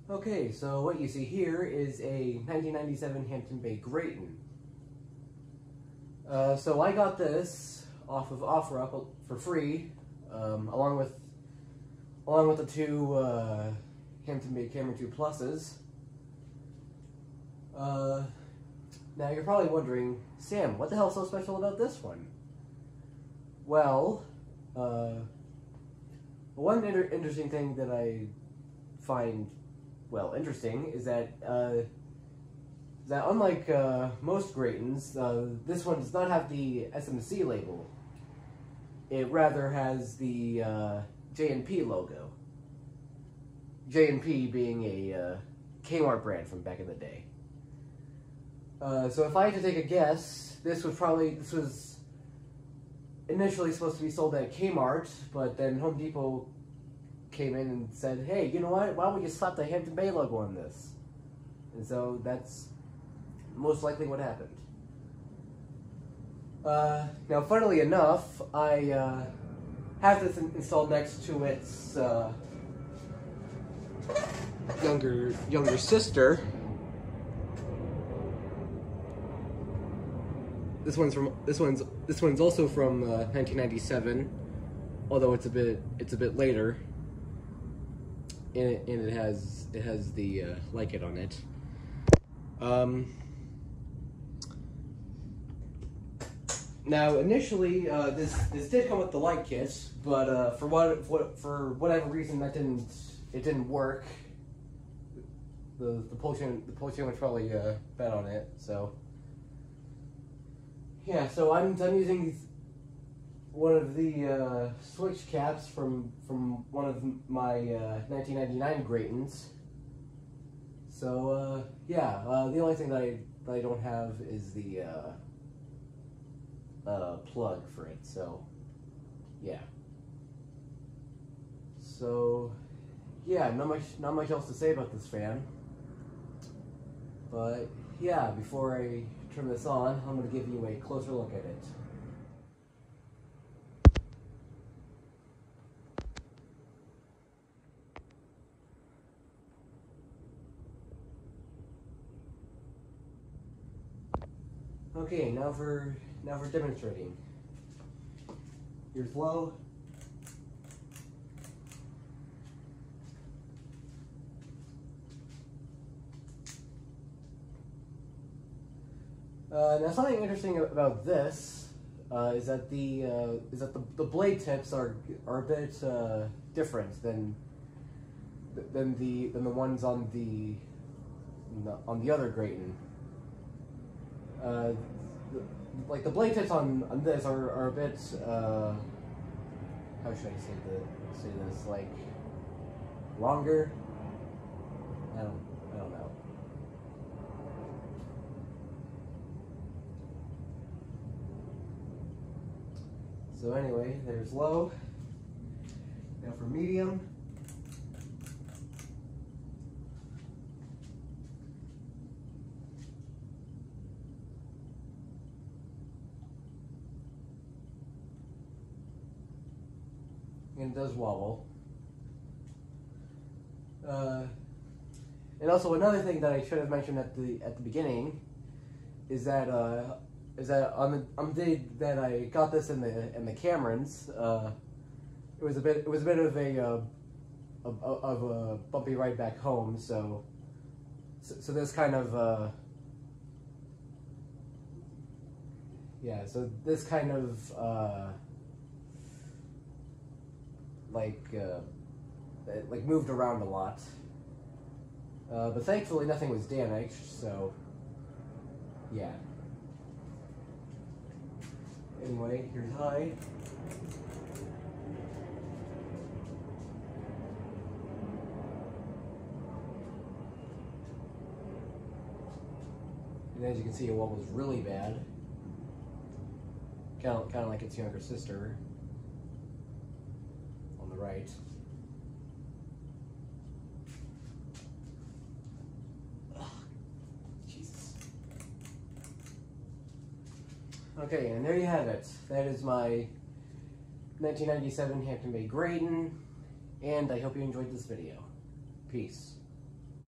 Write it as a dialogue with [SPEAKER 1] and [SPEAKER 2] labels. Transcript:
[SPEAKER 1] Okay, so what you see here is a 1997 Hampton Bay Grayton. So I got this off of OfferUp for free, along with the two Hampton Bay Camera 2 Pluses. Now you're probably wondering, Sam, what the hell's so special about this one? Well, one interesting thing that I find, well, interesting is that unlike most Graytons, this one does not have the SMC label. It rather has the J&P logo. J&P being a Kmart brand from back in the day. So if I had to take a guess, this was initially supposed to be sold at Kmart, but then Home Depot came in and said, hey, you know what, why don't we just slap the Hampton Bay logo on this? And so that's most likely what happened. Now, funnily enough, I have this installed next to its younger sister. This one's also from 1997, although it's a bit later, and it has the like it on it. Now initially this did come with the light kit, but for whatever reason it didn't work. The pollution was probably bad on it, so. Yeah, so I'm using one of the switch caps from one of my 1999 Graytons. So yeah, the only thing that I don't have is the plug for it. So yeah. So yeah, not much else to say about this fan. But yeah, before I turn this on, I'm going to give you a closer look at it. Okay, now for demonstrating. Here's low. Now something interesting about this is that the blade tips are a bit different than the ones on the other Grayton. Like the blade tips on this are a bit how should I say this, like longer. I don't know. So anyway, there's low. Now for medium. And it does wobble. And also another thing that I should have mentioned at the beginning is that on the day that I got this in the Camerons, it was a bit of a bumpy ride back home. So this kind of yeah. So this kind of like moved around a lot. But thankfully nothing was damaged. So yeah. Anyway, here's high. And as you can see, it wobbles really bad. Kind of like its younger sister on the right. Okay, and there you have it. That is my 1997 Hampton Bay Grayton, and I hope you enjoyed this video. Peace.